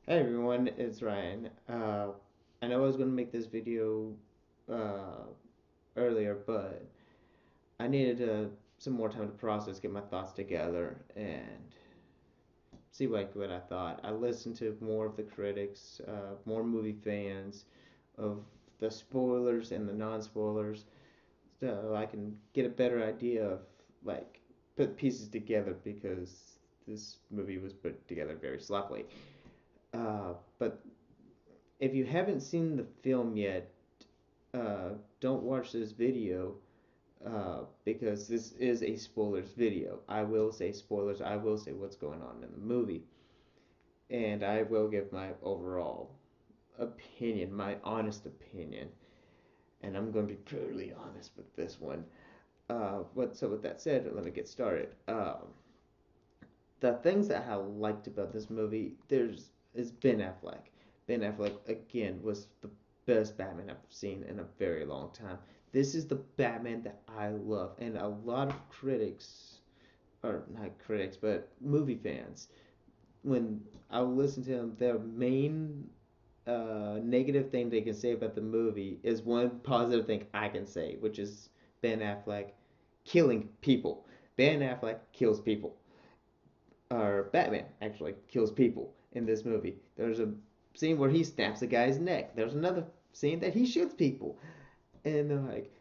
Hey everyone, it's Ryan. I know I was going to make this video uh, earlier, but I needed some more time to process, get my thoughts together, and see what I thought. I listened to more of the critics, more movie fans, of the spoilers and the non-spoilers, so I can get a better idea of like put pieces together because this movie was put together very sloppily. But if you haven't seen the film yet, uh, don't watch this video because this is a spoilers video. I will say spoilers. I will say what's going on in the movie, and I will give my overall opinion, my honest opinion, and I'm going to be brutally honest with this one. But so with that said, let me get started. The things that I liked about this movie, there's is Ben Affleck. Ben Affleck again was the best Batman I've seen in a very long time. This is the Batman that I love, and a lot of critics, or not critics, but movie fans, when I listen to them, their main negative thing they can say about the movie is one positive thing I can say, which is Ben Affleck killing people. Ben Affleck kills people, or Batman actually kills people in this movie. There's a scene where he snaps a guy's neck. There's another scene that he shoots people, and they're like,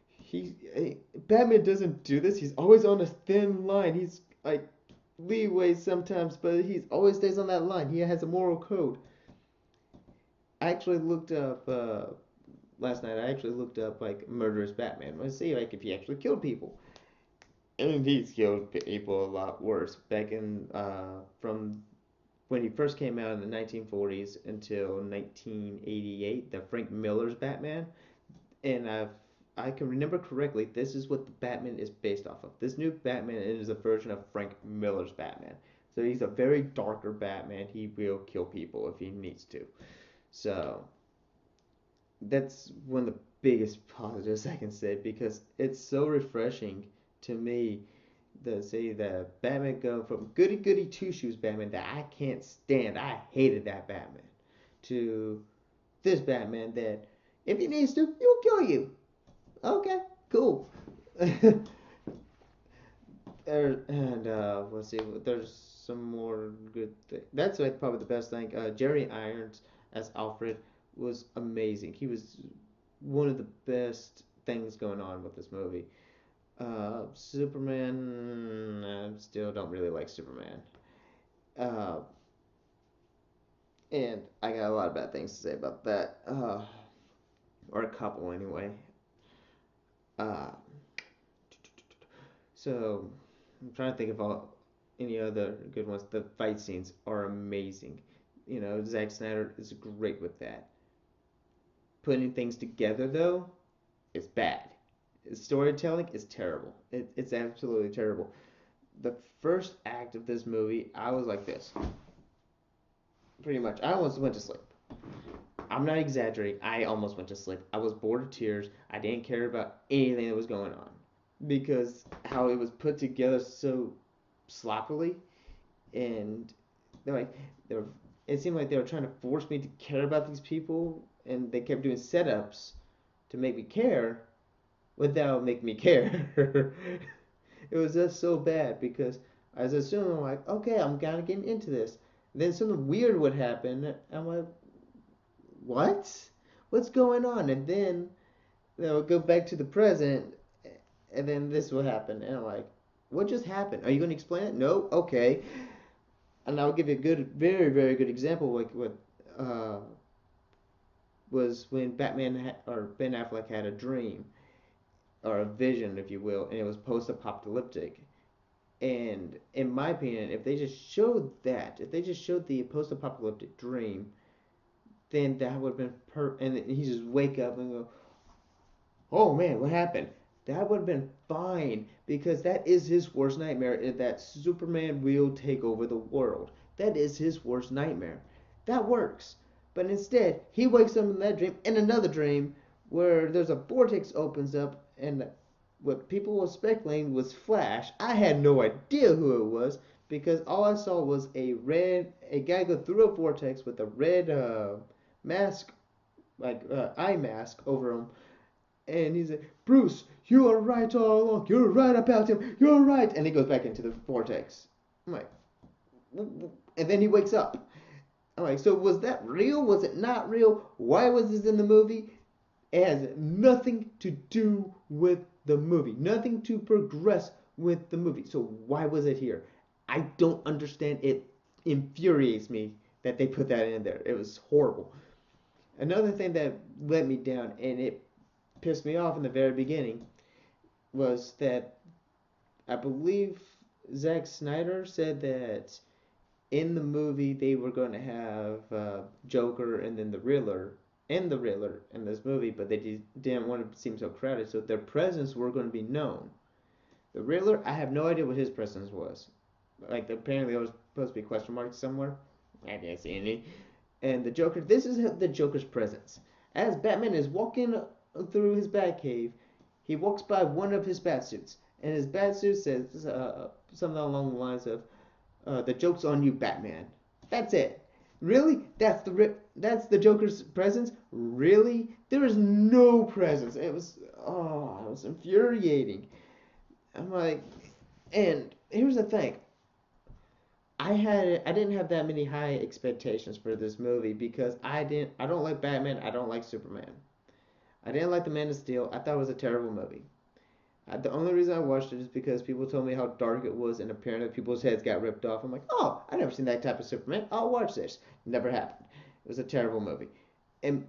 Batman doesn't do this. He's always on a thin line. He's like leeway sometimes, but he's always stays on that line. He has a moral code. I actually looked up last night. I actually looked up like murderous Batman. Let's see like if he actually killed people. And he's killed people a lot worse back in from when he first came out in the 1940s until 1988, the Frank Miller's Batman, and I can remember correctly, this is what the Batman is based off of. This new Batman is a version of Frank Miller's Batman. So he's a very darker Batman. He will kill people if he needs to. So that's one of the biggest positives I can say because it's so refreshing to me to see the Batman go from goody goody two shoes Batman that I can't stand. I hated that Batman to this Batman that if he needs to, he'll kill you. Okay, cool. And let's see, there's some more good things. That's like probably the best thing. Jerry Irons as Alfred was amazing. He was one of the best things going on with this movie. Superman, I still don't really like Superman. Uh, and I got a lot of bad things to say about that. Or a couple anyway. Uh, so I'm trying to think of any other good ones. The fight scenes are amazing. You know, Zack Snyder is great with that. Putting things together though is bad. Storytelling is terrible. It's absolutely terrible. The first act of this movie, I was like this, pretty much. I almost went to sleep. I'm not exaggerating. I almost went to sleep. I was bored of tears. I didn't care about anything that was going on because how it was put together so sloppily, and they're like they were. It seemed like they were trying to force me to care about these people, and they kept doing setups to make me care without making me care. It was just so bad because I was assuming like, okay, I'm kind of getting into this. Then something weird would happen. I'm like, what? What's going on? And then they'll go back to the present, and then this will happen. And I'm like, what just happened? Are you going to explain it? No? Okay. And I'll give you a good, very, very good example like what uh, was when or Ben Affleck had a dream or a vision, if you will, and it was post-apocalyptic. And in my opinion, if they just showed that, if they just showed the post-apocalyptic dream, then that would have been and he just wake up and go, "Oh man, what happened?" That would have been fine because that is his worst nightmare. That Superman will take over the world. That is his worst nightmare. That works. But instead, he wakes up in that dream, in another dream, where there's a vortex opens up, and what people were speculating was Flash. I had no idea who it was because all I saw was a guy go through a vortex with a red mask, like eye mask over him, and he's like, Bruce, you are right all along. You're right about him. You're right, and he goes back into the vortex. I'm like, and then he wakes up. I'm like, so was that real? Was it not real? Why was this in the movie? It has nothing to do with the movie, nothing to progress with the movie. So why was it here? I don't understand. It infuriates me that they put that in there. It was horrible. Another thing that let me down and it pissed me off in the very beginning was that I believe Zack Snyder said that in the movie they were going to have Joker and then the Riddler in this movie, but they didn't want to seem so crowded, so their presence were going to be known. The Riddler, I have no idea what his presence was. Like apparently there was supposed to be question marks somewhere. I didn't see any. And the Joker, this is the Joker's presence. As Batman is walking through his Batcave, he walks by one of his Batsuits, and his Batsuit says something along the lines of, "The joke's on you, Batman." That's it. Really? That's the Joker's presence? Really? There is no presence. It was infuriating. I'm like, and here's the thing. I didn't have that many high expectations for this movie because I don't like Batman, I don't like Superman. I didn't like The Man of Steel. I thought it was a terrible movie. The only reason I watched it is because people told me how dark it was and apparently people's heads got ripped off. I'm like, "Oh, I've never seen that type of Superman. I'll watch this." Never happened. It was a terrible movie.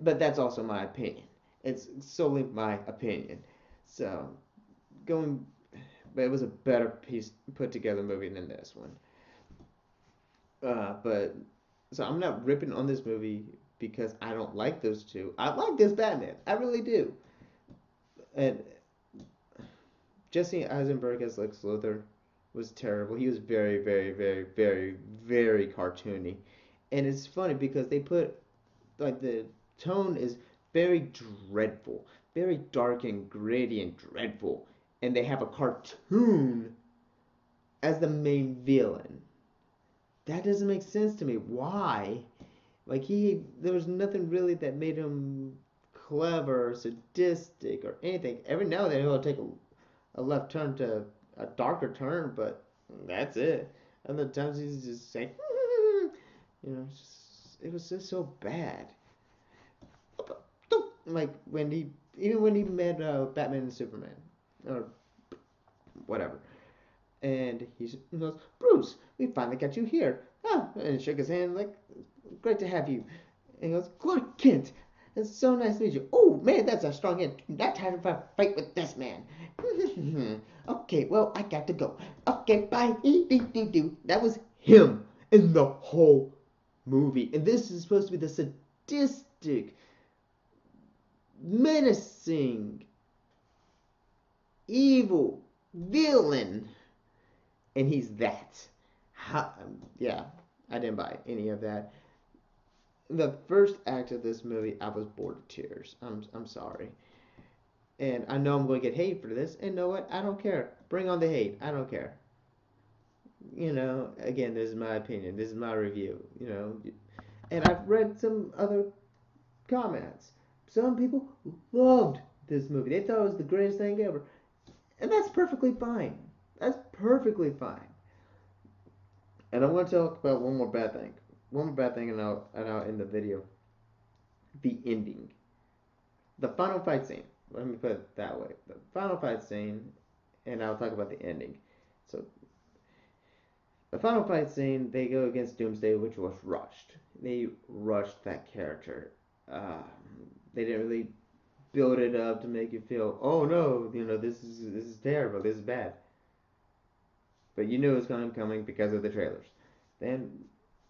But that's also my opinion. It's solely my opinion. So, going but it was a better piece put together movie than this one. But so I'm not ripping on this movie because I don't like those two. I like this Batman. I really do. And Jesse Eisenberg as Lex Luthor was terrible. He was very, very, very, very, very cartoony. And it's funny because they put like the tone is very dreadful, very dark and gritty and dreadful. And they have a cartoon as the main villain. That doesn't make sense to me. Why? Like there was nothing really that made him clever or sadistic or anything. Every now and then he'll take a left turn to a darker turn, but that's it. Other times he's just saying, it was just so bad. Like even when he met Batman and Superman, or whatever, and he goes, "Bruce, we finally got you here." Ah, and shook his hand like, "Great to have you." And he goes, "Clark Kent, it's so nice to meet you." "Oh man, that's a strong hand. Not time for a fight with this man." "Okay, well I got to go. Okay, bye." That was him in the whole movie, and this is supposed to be the sadistic, menacing, evil villain, and he's that. Yeah, I didn't buy any of that. The first act of this movie, I was bored to tears. I'm sorry, and I know I'm going to get hate for this. And you know what? I don't care. Bring on the hate. I don't care. Again, this is my opinion. This is my review. And I've read some other comments. Some people loved this movie. They thought it was the greatest thing ever, and that's perfectly fine. That's perfectly fine. And I want to talk about one more bad thing. One more bad thing, and I'll end the video. The ending. The final fight scene. Let me put it that way. The final fight scene, and I'll talk about the ending. So, the final fight scene, they go against Doomsday, which was rushed. They rushed that character. Uh, they didn't really build it up to make you feel, "Oh no, this is terrible, this is bad." But you knew it was coming because of the trailers. Then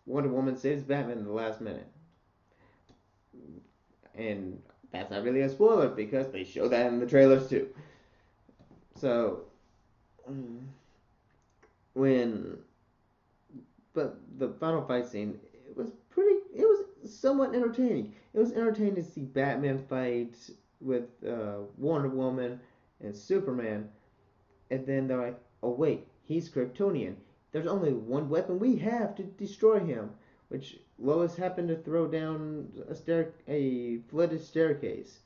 Wonder Woman saves Batman in the last minute. And that's not really a spoiler because they show that in the trailers too. So when but the final fight scene, it was somewhat entertaining. It was entertaining to see Batman fight with Wonder Woman and Superman, and then they're like, "Oh wait, he's Kryptonian. there's only one weapon we have to destroy him, which Lois happened to throw down a flooded staircase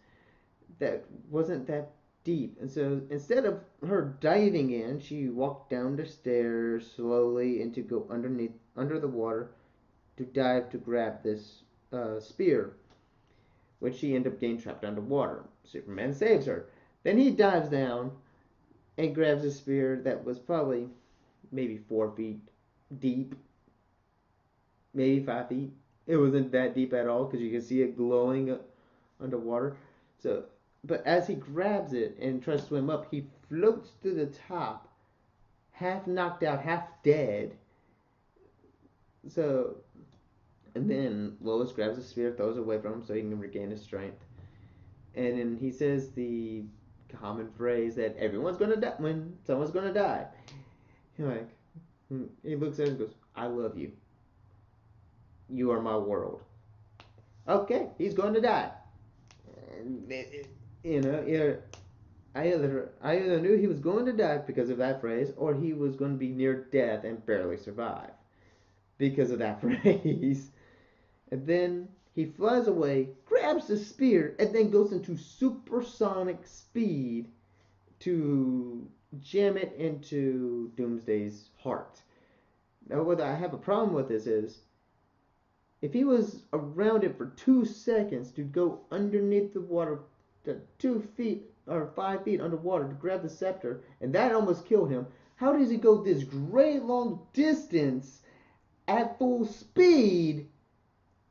that wasn't that deep. And so instead of her diving in, she walked down the stairs slowly and to go under the water to dive to grab this spear, which she ended up getting trapped underwater. Superman saves her. Then he dives down and grabs a spear that was probably maybe 4 feet deep, maybe 5 feet. It wasn't that deep at all because you can see it glowing underwater. So, but as he grabs it and tries to swim up, he floats to the top, half knocked out, half dead. So, and then Lois grabs the spear, throws it away from him so he can regain his strength. And then he says the common phrase that everyone's gonna die when someone's gonna die. He like he looks at it and goes, "I love you. You are my world." Okay, he's going to die. You know, I either knew he was going to die because of that phrase, or he was going to be near death and barely survive because of that phrase. And then he flies away, grabs the spear, and then goes into supersonic speed to jam it into Doomsday's heart. Now, what I have a problem with this is if he was around it for 2 seconds to go underneath the water, to 2 feet or 5 feet underwater to grab the scepter, and that almost killed him, how does he go this great long distance at full speed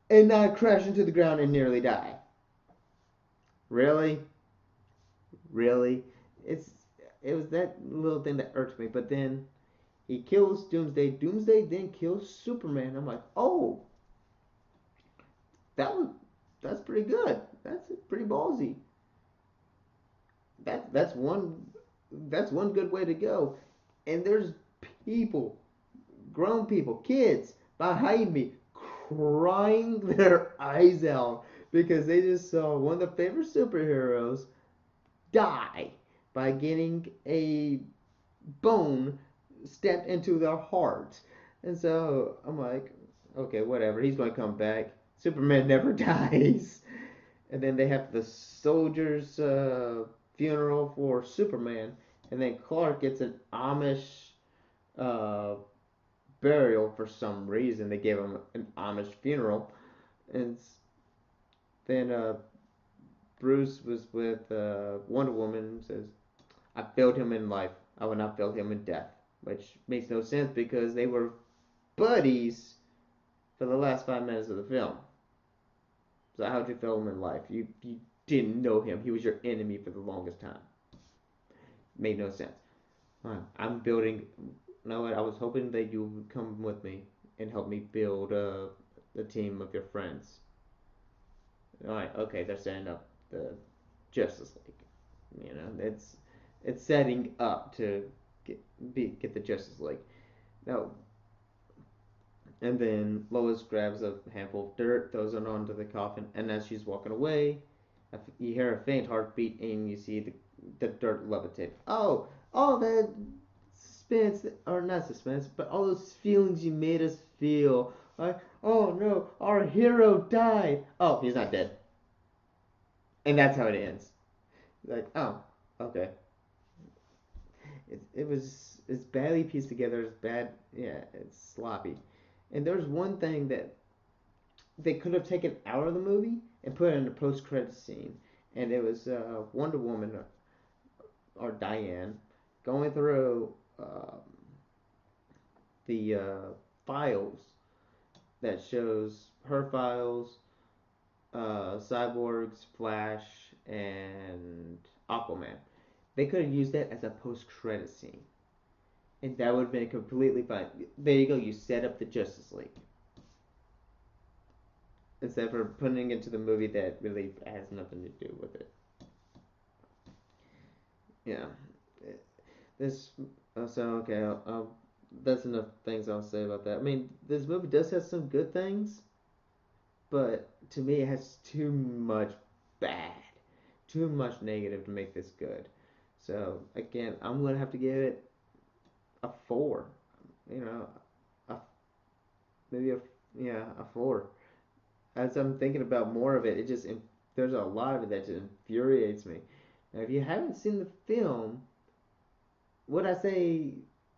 and not crash into the ground and nearly die? Really? Really? It's it was that little thing that irked me. But then he kills Doomsday. Doomsday then kills Superman. I'm like, oh, that was that's pretty good. That's pretty ballsy. That's one good way to go. And there's people, grown people, kids behind me crying their eyes out because they just saw one of their favorite superheroes die by getting a bone stamped into their heart. And so I'm like, okay, whatever. He's going to come back. Superman never dies. And then they have the soldiers' funeral for Superman. And then Clark gets an Amish uh, burial for some reason. They gave him an Amish funeral. And then Bruce was with Wonder Woman and says, I failed him in life. I will not fail him in death. Which makes no sense because they were buddies for the last 5 minutes of the film. So how'd you fail him in life? You didn't know him. He was your enemy for the longest time. Made no sense. I'm building. You know what? I was hoping that you would come with me and help me build the team of your friends. All right. Okay. They're setting up the Justice League. It's setting up to get the Justice League. Now, and then Lois grabs a handful of dirt, throws it onto the coffin, and as she's walking away, you hear a faint heartbeat, and you see the dirt levitate. Oh, all that suspense, or not suspense, but all those feelings you made us feel. Like, oh no, our hero died. Oh, he's not dead. And that's how it ends. Like, oh, okay. It's badly pieced together. It's bad. Yeah, it's sloppy. And there's one thing that they could have taken out of the movie and put it in a post-credit scene, and it was Wonder Woman or Diane going through the files that shows her files, Cyborg's, Flash, and Aquaman. They could have used that as a post-credit scene, and that would have been completely fine. There you go. You set up the Justice League instead of putting it into the movie that really has nothing to do with it. Yeah. This so okay. That's enough things I'll say about that. I mean, this movie does have some good things, but to me, it has too much bad, too much negative to make this good. So again, I'm gonna have to give it a 4. you know, a, maybe a yeah a 4. As I'm thinking about more of it, there's a lot of it that just infuriates me. Now, if you haven't seen the film, would I say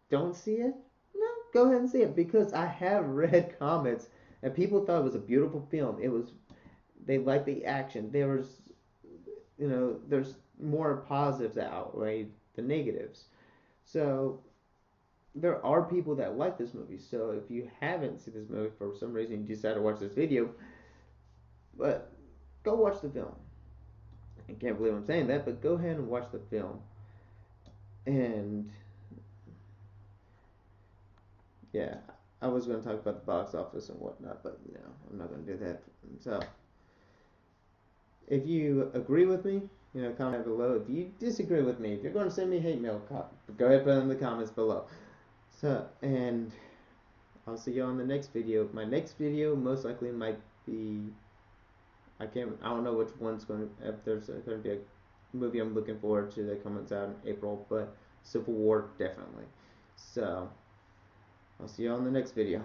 don't see it? No, go ahead and see it because I have read comments and people thought it was a beautiful film. They liked the action. There's more positives that outweigh the negatives. So there are people that like this movie. So if you haven't seen this movie for some reason, you decide to watch this video, but go watch the film. I can't believe I'm saying that, but go ahead and watch the film. And yeah, I was going to talk about the box office and whatnot, but I'm not going to do that. So if you agree with me, comment below. If you disagree with me, if you're going to send me hate mail, go ahead and put it in the comments below. So, and I'll see you on the next video. My next video most likely might be, I don't know which one's going to, if there's going to be a movie I'm looking forward to that comes out in April, but Civil War definitely. So, I'll see you on the next video.